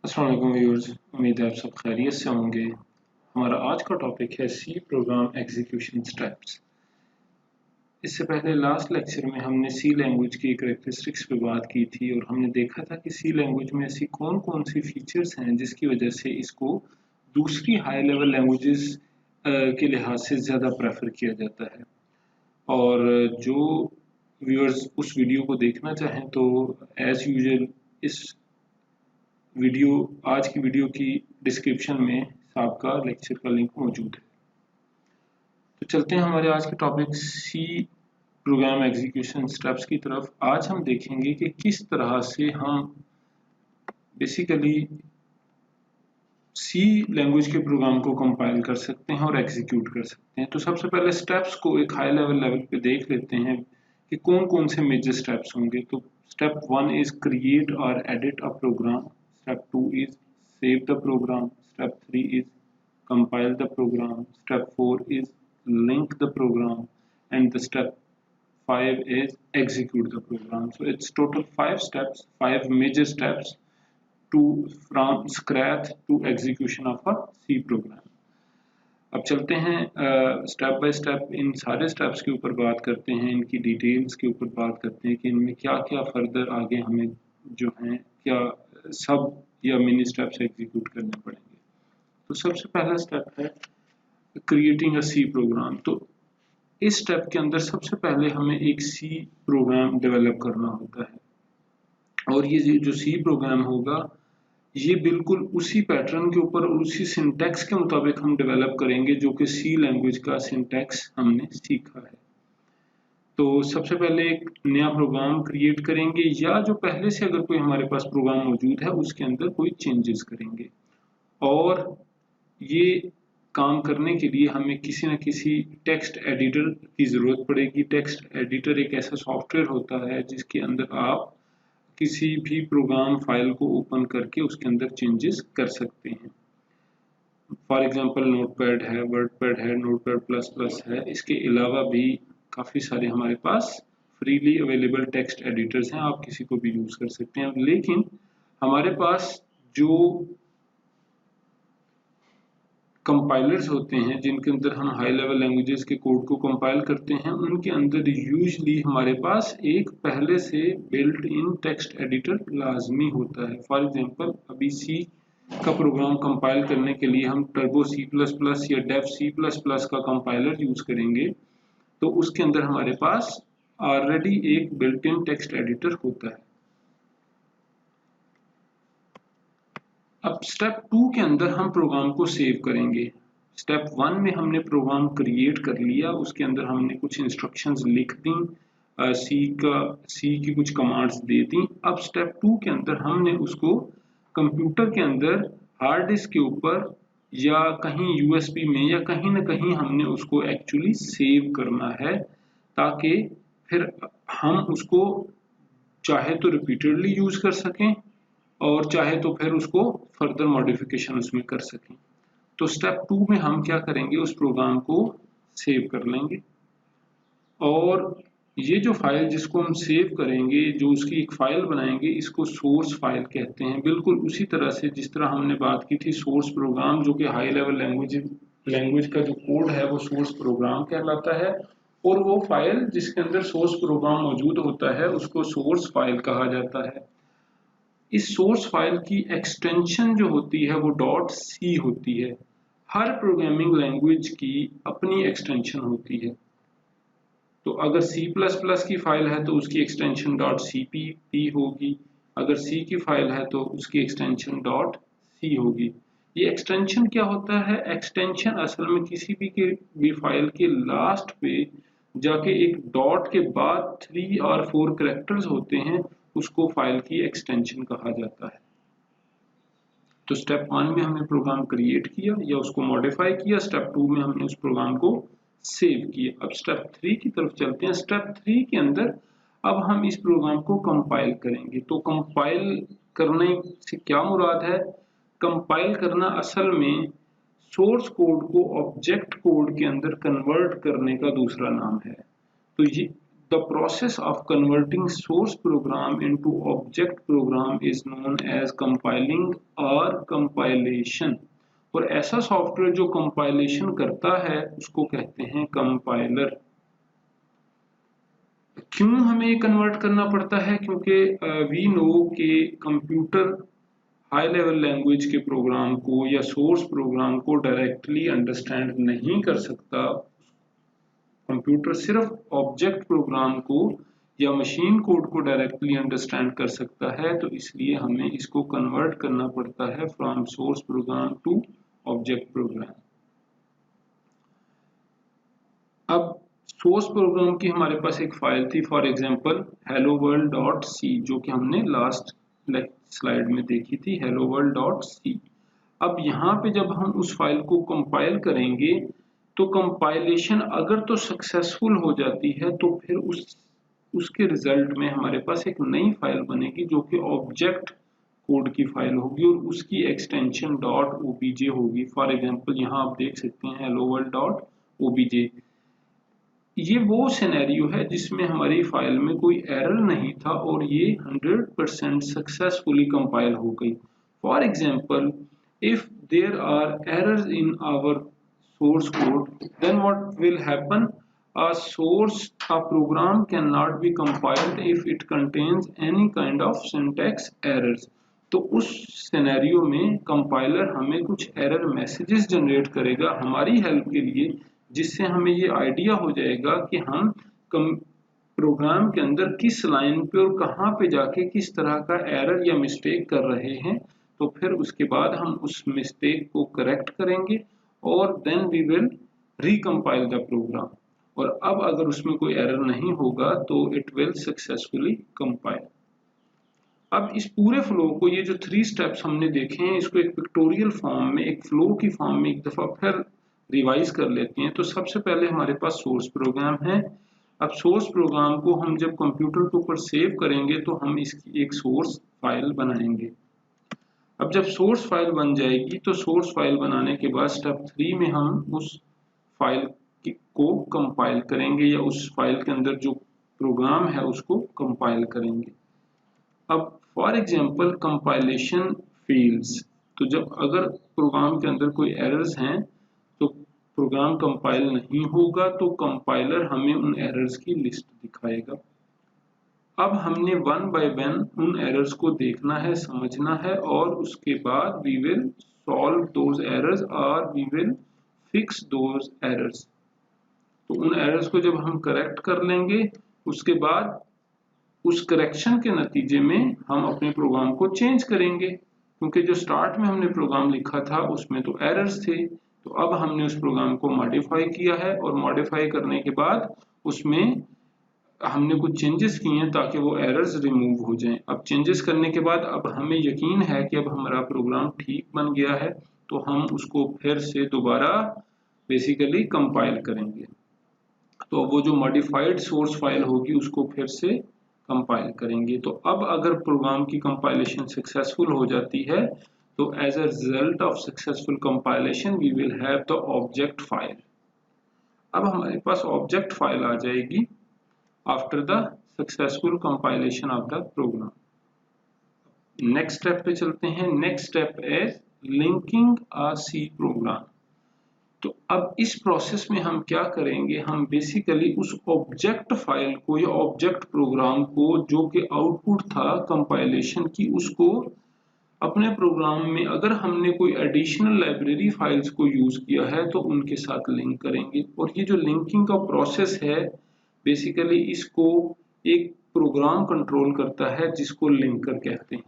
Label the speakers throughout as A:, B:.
A: अस्सलाम वालेकुम व्यूअर्स, उम्मीद है आप सब खैरियत से होंगे। हमारा आज का टॉपिक है सी प्रोग्राम एग्जीक्यूशन स्टेप्स। इससे पहले लास्ट लेक्चर में हमने सी लैंग्वेज की करैक्टरिस्टिक्स पे बात की थी और हमने देखा था कि सी लैंग्वेज में ऐसी कौन कौन सी फीचर्स हैं जिसकी वजह से इसको दूसरी हाई लेवल लैंग्वेजेस के लिहाज से ज़्यादा प्रेफर किया जाता है। और जो व्यूअर्स उस वीडियो को देखना चाहें तो एज यूजुअल इस वीडियो आज की वीडियो की डिस्क्रिप्शन में आपका लेक्चर का लिंक मौजूद है। तो चलते हैं हमारे आज के topic C program execution steps की तरफ। आज हम देखेंगे कि किस तरह से हम बेसिकली सी लैंग्वेज के प्रोग्राम को कंपाइल कर सकते हैं और एग्जीक्यूट कर सकते हैं। तो सबसे पहले स्टेप्स को एक हाई लेवल पे देख लेते हैं कि कौन कौन से मेजर स्टेप्स होंगे। तो step 1 is create or edit a program, step 2 is save the program, step 3 is compile the program, step 4 is link the program, and the step 5 is execute the program. So it's total 5 steps, 5 major steps to from scratch to execution of a C program. अब चलते हैं step by step in सारे steps के ऊपर बात करते हैं, इनकी डिटेल्स के ऊपर बात करते हैं कि इनमें क्या क्या फर्दर आगे हमें जो हैं क्या सब या मिनी स्टेप्स एग्जीक्यूट करने पड़ेंगे। तो सबसे पहला स्टेप है क्रिएटिंग अ सी प्रोग्राम। तो इस स्टेप के अंदर सबसे पहले हमें एक सी प्रोग्राम डेवलप करना होता है और ये जो सी प्रोग्राम होगा ये बिल्कुल उसी पैटर्न के ऊपर और उसी सिंटैक्स के मुताबिक हम डेवलप करेंगे जो कि सी लैंग्वेज का सिंटैक्स हमने सीखा है। तो सबसे पहले एक नया प्रोग्राम क्रिएट करेंगे या जो पहले से अगर कोई हमारे पास प्रोग्राम मौजूद है उसके अंदर कोई चेंजेस करेंगे। और ये काम करने के लिए हमें किसी न किसी टेक्स्ट एडिटर की ज़रूरत पड़ेगी। टेक्स्ट एडिटर एक ऐसा सॉफ्टवेयर होता है जिसके अंदर आप किसी भी प्रोग्राम फाइल को ओपन करके उसके अंदर चेंजेस कर सकते हैं। फॉर एग्जांपल नोटपैड है, वर्डपैड है, नोटपैड प्लस प्लस है। इसके अलावा भी काफ़ी सारे हमारे पास फ्रीली अवेलेबल टेक्स्ट एडिटर्स हैं, आप किसी को भी यूज़ कर सकते हैं। लेकिन हमारे पास जो कंपाइलर्स होते हैं जिनके अंदर हम हाई लेवल लैंग्वेजेस के कोड को कंपाइल करते हैं उनके अंदर यूजुअली हमारे पास एक पहले से बिल्ट इन टेक्स्ट एडिटर लाजमी होता है। फॉर एग्जांपल अभी सी का प्रोग्राम कंपाइल करने के लिए हम टर्बो सी प्लस प्लस या डेफ सी प्लस प्लस का कंपाइलर यूज करेंगे तो उसके अंदर हमारे पास ऑलरेडी एक बिल्ट इन टेक्स्ट एडिटर होता है। अब स्टेप 2 के अंदर हम प्रोग्राम को सेव करेंगे। स्टेप 1 में हमने प्रोग्राम क्रिएट कर लिया, उसके अंदर हमने कुछ इंस्ट्रक्शंस लिख दी, सी की कुछ कमांड्स दे दी। अब स्टेप 2 के अंदर हमने उसको कंप्यूटर के अंदर हार्ड डिस्क के ऊपर या कहीं यूएसबी में या कहीं ना कहीं हमने उसको एक्चुअली सेव करना है ताकि फिर हम उसको चाहे तो रिपीटेडली यूज कर सकें और चाहे तो फिर उसको फर्दर मॉडिफिकेशन उसमें कर सकें। तो स्टेप 2 में हम क्या करेंगे, उस प्रोग्राम को सेव कर लेंगे और ये जो फाइल जिसको हम सेव करेंगे, जो उसकी एक फाइल बनाएंगे, इसको सोर्स फाइल कहते हैं। बिल्कुल उसी तरह से जिस तरह हमने बात की थी सोर्स प्रोग्राम, जो कि हाई लेवल लैंग्वेज का जो कोड है वो सोर्स प्रोग्राम कहलाता है और वो फाइल जिसके अंदर सोर्स प्रोग्राम मौजूद होता है उसको सोर्स फाइल कहा जाता है। इस सोर्स फाइल की एक्सटेंशन जो होती है वो .c होती है। हर प्रोग्रामिंग लैंग्वेज की अपनी एक्सटेंशन होती है। तो अगर C++ की फाइल है तो उसकी एक्सटेंशन .cpp होगी, अगर C की फाइल है तो उसकी एक्सटेंशन .c होगी। ये एक्सटेंशन क्या होता है? एक्सटेंशन असल में किसी भी फाइल के लास्ट पे जाके एक डॉट के बाद 3 और 4 कैरेक्टर्स होते हैं, उसको फाइल की एक्सटेंशन कहा जाता है। तो स्टेप 1 में हमने प्रोग्राम क्रिएट किया या उसको मॉडिफाई किया, स्टेप 2 में हमने उस प्रोग्राम को सेव किया। अब स्टेप 3 की तरफ चलते हैं। स्टेप 3 के अंदर अब हम इस प्रोग्राम को कंपाइल करेंगे। तो कंपाइल करने से क्या मुराद है? कंपाइल करना असल में सोर्स कोड को ऑब्जेक्ट कोड के अंदर कन्वर्ट करने का दूसरा नाम है। तो ये The process of converting source program into object program is known as compiling or compilation. और ऐसा सॉफ्टवेयर जो कंपाइलेशन करता है उसको कहते हैं कंपाइलर। क्यों हमें कन्वर्ट करना पड़ता है? क्योंकि वी नो कि कंप्यूटर हाई लेवल लैंग्वेज के प्रोग्राम को या सोर्स प्रोग्राम को डायरेक्टली अंडरस्टैंड नहीं कर सकता। कंप्यूटर सिर्फ ऑब्जेक्ट प्रोग्राम को या मशीन कोड को डायरेक्टली अंडरस्टैंड कर सकता है, तो इसलिए हमें इसको कन्वर्ट करना पड़ता है from source program to object program. अब सोर्स प्रोग्राम की हमारे पास एक फाइल थी, फॉर एग्जांपल helloworld.c, जो कि हमने लास्ट स्लाइड में देखी थी, helloworld.c। अब यहाँ पे जब हम उस फाइल को कंपाइल करेंगे तो कंपाइलेशन अगर तो सक्सेसफुल हो जाती है तो फिर उसके रिजल्ट में हमारे पास एक नई फाइल बनेगी जो कि ऑब्जेक्ट कोड की फाइल होगी और उसकी एक्सटेंशन .obj होगी। फॉर एग्जांपल यहाँ आप देख सकते हैं helloworld.obj। ये वो सिनेरियो है जिसमें हमारी फाइल में कोई एरर नहीं था और ये 100% सक्सेसफुली कंपाइल हो गई। For example, if there are errors in our source code, then what will happen? A program cannot be compiled if it contains any kind of syntax errors। तो उस सिनेरियो में compiler हमें कुछ error messages generate करेगा हमारी help के लिए, जिससे हमें ये आइडिया हो जाएगा कि हम प्रोग्राम के अंदर किस लाइन पे और कहाँ पे जाके किस तरह का एरर या मिस्टेक कर रहे हैं। तो फिर उसके बाद हम उस मिस्टेक को करेक्ट करेंगे और then we will recompile the program. और अब अगर उसमें कोई एरर नहीं होगा तो इट विल सक्सेसफुली कंपाइल। अब इस पूरे फ्लो को, ये जो 3 स्टेप्स हमने देखे हैं, इसको एक पिक्टोरियल फॉर्म में, एक फ्लो की फॉर्म में एक दफा फिर रिवाइज कर लेते हैं। तो सबसे पहले हमारे पास सोर्स प्रोग्राम है। अब सोर्स प्रोग्राम को हम जब कंप्यूटर के ऊपर सेव करेंगे तो हम इसकी एक सोर्स फाइल बनाएंगे। अब जब सोर्स फाइल बन जाएगी तो सोर्स फाइल बनाने के बाद स्टेप 3 में हम उस फाइल को कंपाइल करेंगे या उस फाइल के अंदर जो प्रोग्राम है उसको कंपाइल करेंगे। अब फॉर एग्जांपल कंपाइलेशन फेल्स, तो जब अगर प्रोग्राम के अंदर कोई एरर्स हैं तो प्रोग्राम कंपाइल नहीं होगा, तो कंपाइलर हमें उन एरर्स की लिस्ट दिखाएगा। अब हमने वन बाय वन उन एरर्स को देखना है, समझना है और उसके बाद we will solve those errors और we will fix those errors. तो उन एरर्स को जब हम करेक्ट कर लेंगे उसके बाद उस करेक्शन के नतीजे में हम अपने प्रोग्राम को चेंज करेंगे, क्योंकि जो स्टार्ट में हमने प्रोग्राम लिखा था उसमें तो एरर्स थे। तो अब हमने उस प्रोग्राम को मॉडिफाई किया है और मॉडिफाई करने के बाद उसमें हमने कुछ चेंजेस किए हैं ताकि वो एरर्स रिमूव हो जाएं। अब चेंजेस करने के बाद अब हमें यकीन है कि अब हमारा प्रोग्राम ठीक बन गया है, तो हम उसको फिर से दोबारा बेसिकली कंपाइल करेंगे। तो वो जो मॉडिफाइड सोर्स फाइल होगी उसको फिर से कंपाइल करेंगे। तो अब अगर प्रोग्राम की कंपाइलेशन सक्सेसफुल हो जाती है तो as a result of successful compilation we will have the object file. अब हमारे पास ऑब्जेक्ट फाइल आ जाएगी after the successful compilation of the program. Next step पे चलते हैं। Next step is linking a C program. तो अब इस प्रोसेस में हम क्या करेंगे, हम बेसिकली उस ऑब्जेक्ट फाइल को या ऑब्जेक्ट प्रोग्राम को जो कि आउटपुट था कंपाइलेशन की, उसको अपने प्रोग्राम में अगर हमने कोई एडिशनल लाइब्रेरी फाइल्स को यूज किया है तो उनके साथ लिंक करेंगे। और ये जो लिंकिंग का प्रोसेस है बेसिकली इसको एक प्रोग्राम कंट्रोल करता है जिसको लिंकर कहते हैं।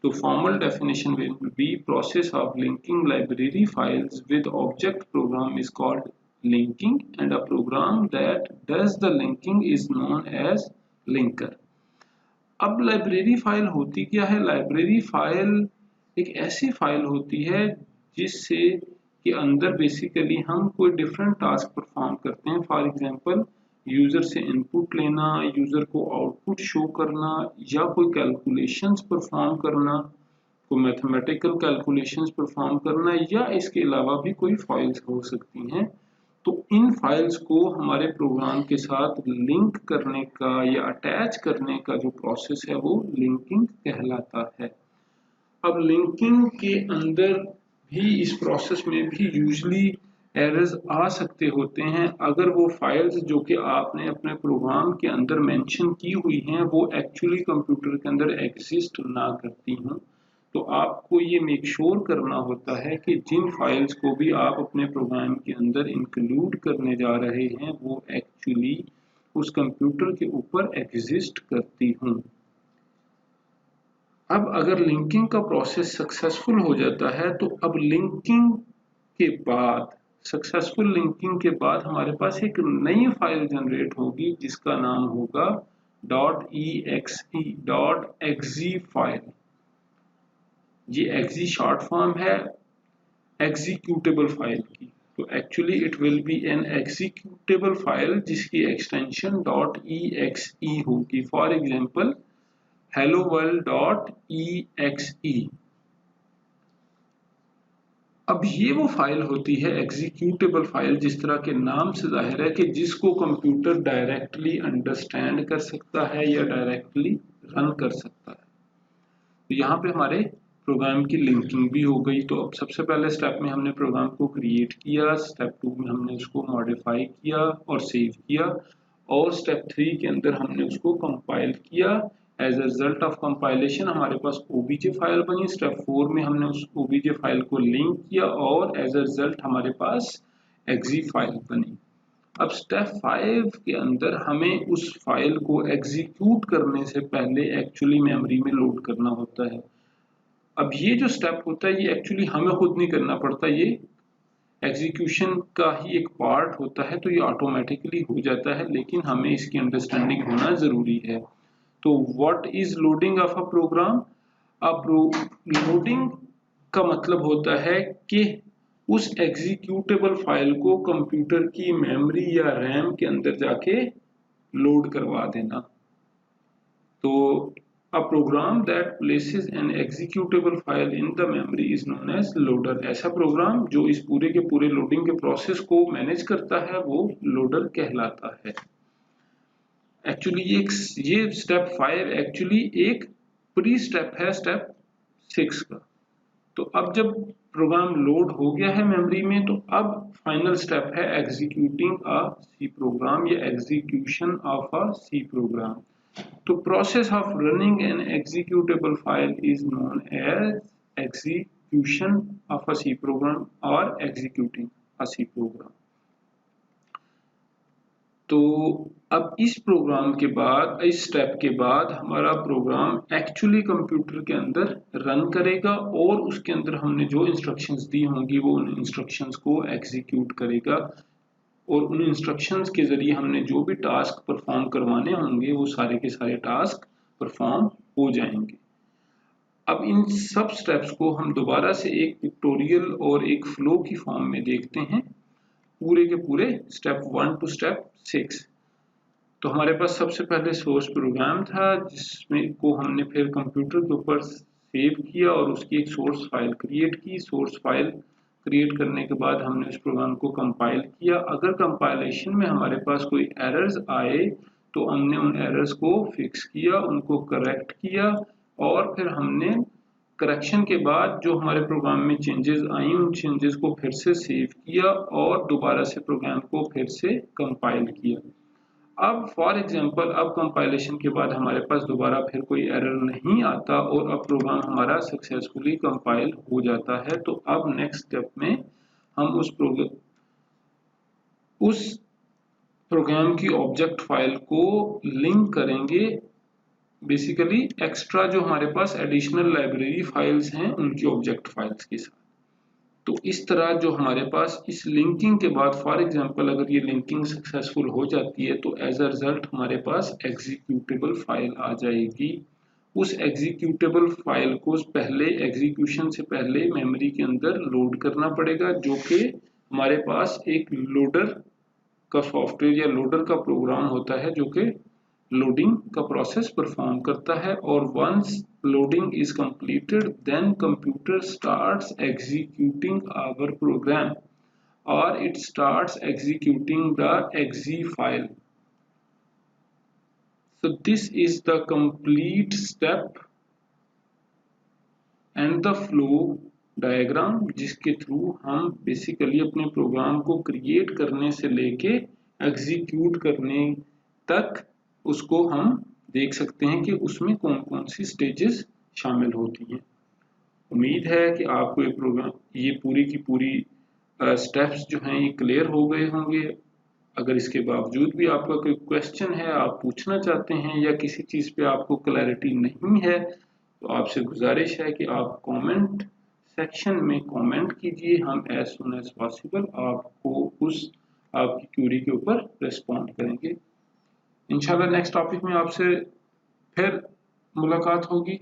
A: तो formal definition will be process of linking library files with object program is called linking, and a program that does the linking is known as linker। अब लाइब्रेरी फाइल होती क्या है? लाइब्रेरी फाइल एक ऐसी file होती है जिससे के अंदर बेसिकली हम कोई डिफरेंट टास्क परफॉर्म करते हैं। फॉर एग्जांपल यूजर से इनपुट लेना, यूजर को आउटपुट शो करना, या कोई कैलकुलेशंस परफॉर्म करना, कोई मैथमेटिकल कैलकुलेशंस परफॉर्म करना, या इसके अलावा भी कोई फाइल्स हो सकती हैं। तो इन फाइल्स को हमारे प्रोग्राम के साथ लिंक करने का या अटैच करने का जो प्रोसेस है वो लिंकिंग कहलाता है। अब लिंकिंग के अंदर भी, इस प्रोसेस में भी यूजली एरर्स आ सकते होते हैं अगर वो फाइल्स जो कि आपने अपने प्रोग्राम के अंदर मेंशन की हुई हैं वो एक्चुअली कंप्यूटर के अंदर एग्जिस्ट ना करती हों। तो आपको ये मेक श्योर करना होता है कि जिन फाइल्स को भी आप अपने प्रोग्राम के अंदर इंक्लूड करने जा रहे हैं वो एक्चुअली उस कंप्यूटर के ऊपर एग्जिस्ट करती हों। अब अगर लिंकिंग का प्रोसेस सक्सेसफुल हो जाता है तो अब लिंकिंग के बाद, सक्सेसफुल लिंकिंग के बाद हमारे पास एक नई फाइल जनरेट होगी जिसका नाम होगा .exe फाइल। ये exe शॉर्ट फॉर्म है एग्जीक्यूटेबल फाइल की। तो actually it will be N executable file जिसकी एक्सटेंशन .exe होगी। For example helloworld.exe। अब ये वो फाइल होती है एग्जीक्यूटेबल फाइल, जिस तरह के नाम से जाहिर है कि जिसको कंप्यूटर डायरेक्टली अंडरस्टैंड कर सकता है या डायरेक्टली रन कर सकता है। तो यहाँ पे हमारे प्रोग्राम की लिंकिंग भी हो गई। तो अब सबसे पहले स्टेप में हमने प्रोग्राम को क्रिएट किया, स्टेप 2 में हमने उसको मॉडिफाई किया और सेव किया, और स्टेप 3 के अंदर हमने उसको कंपाइल किया। As a result of compilation हमारे पास ओबीजे फाइल बनी। स्टेप 4 में हमने उस ओबीजे फाइल को लिंक किया और एज अ रिजल्ट हमारे पास exe फाइल बनी। अब स्टेप 5 के अंदर हमें उस फाइल को एग्जीक्यूट करने से पहले एक्चुअली मेमोरी में लोड करना होता है। अब ये जो स्टेप होता है ये एक्चुअली हमें खुद नहीं करना पड़ता, ये एग्जीक्यूशन का ही एक पार्ट होता है, तो ये ऑटोमेटिकली हो जाता है, लेकिन हमें इसकी अंडरस्टैंडिंग होना जरूरी है। तो what is loading of a program? अब लोडिंग का मतलब होता है कि उस एग्जीक्यूटेबल फाइल को कंप्यूटर की मेमोरी या रैम के अंदर जाके लोड करवा देना। तो a program that places an executable file in the memory is known as loader। ऐसा प्रोग्राम जो इस पूरे के पूरे लोडिंग के प्रोसेस को मैनेज करता है वो लोडर कहलाता है। एक्चुअली ये स्टेप 5 एक्चुअली एक प्री स्टेप है स्टेप 6 का। तो अब जब प्रोग्राम लोड हो गया है मेमोरी में तो अब फाइनल स्टेप है एग्जीक्यूटिंग अ सी प्रोग्राम या execution of a C program. तो process of running an executable file is known as execution of a C program or executing a C program। तो अब इस programme के बाद, इस step के बाद हमारा प्रोग्राम एक्चुअली कंप्यूटर के अंदर रन करेगा और उसके अंदर हमने जो इंस्ट्रक्शंस दी होंगी वो उन इंस्ट्रक्शंस को एग्जीक्यूट करेगा, और उन इंस्ट्रक्शंस के जरिए हमने जो भी टास्क परफॉर्म करवाने होंगे वो सारे के सारे टास्क परफॉर्म हो जाएंगे। अब इन सब स्टेप्स को हम दोबारा से एक पिक्टोरियल और एक फ्लो की फॉर्म में देखते हैं, पूरे के पूरे स्टेप 1 टू स्टेप 6। तो हमारे पास सबसे पहले सोर्स प्रोग्राम था जिसमें को हमने फिर कंप्यूटर के ऊपर सेव किया और उसकी एक सोर्स फाइल क्रिएट की। सोर्स फाइल क्रिएट करने के बाद हमने उस प्रोग्राम को कंपाइल किया। अगर कंपाइलेशन में हमारे पास कोई एरर्स आए तो हमने उन एरर्स को फिक्स किया, उनको करेक्ट किया, और फिर हमने करेक्शन के बाद जो हमारे प्रोग्राम में चेंजेस आई उन चेंजेस को फिर से सेव किया और दोबारा से प्रोग्राम को फिर से कंपाइल किया। अब फॉर एग्जांपल अब कंपाइलेशन के बाद हमारे पास दोबारा फिर कोई एरर नहीं आता और अब प्रोग्राम हमारा सक्सेसफुली कंपाइल हो जाता है। तो अब नेक्स्ट स्टेप में हम उस प्रोग्राम की ऑब्जेक्ट फाइल को लिंक करेंगे, बेसिकली एक्स्ट्रा जो हमारे पास एडिशनल लाइब्रेरी फाइल्स हैं उनकी ऑब्जेक्ट फाइल्स के साथ। तो इस तरह जो हमारे पास इस लिंकिंग के बाद, फॉर एग्जांपल अगर ये लिंकिंग सक्सेसफुल हो जाती है तो एज अ रिजल्ट हमारे पास एग्जीक्यूटेबल फाइल आ जाएगी। उस एग्जीक्यूटेबल फाइल को पहले एग्जीक्यूशन से पहले मेमोरी के अंदर लोड करना पड़ेगा, जो कि हमारे पास एक लोडर का सॉफ्टवेयर या लोडर का प्रोग्राम होता है जो कि लोडिंग का प्रोसेस परफॉर्म करता है। और once loading is completed then computer starts executing our program। or it starts executing the exe file. So this is the complete step and the flow diagram जिसके through हम basically अपने programme को create करने से लेके execute करने तक उसको हम देख सकते हैं कि उसमें कौन कौन सी स्टेजेस शामिल होती हैं। उम्मीद है कि आपको ये प्रोग्राम ये पूरी की पूरी स्टेप्स जो हैं ये क्लियर हो गए होंगे। अगर इसके बावजूद भी आपका कोई क्वेश्चन है, आप पूछना चाहते हैं या किसी चीज़ पे आपको क्लैरिटी नहीं है, तो आपसे गुजारिश है कि आप कमेंट सेक्शन में कमेंट कीजिए। हम एज सुन एज पॉसिबल आपको उस आपकी क्यूरी के ऊपर रिस्पॉन्ड करेंगे। इंशाल्लाह नेक्स्ट टॉपिक में आपसे फिर मुलाकात होगी।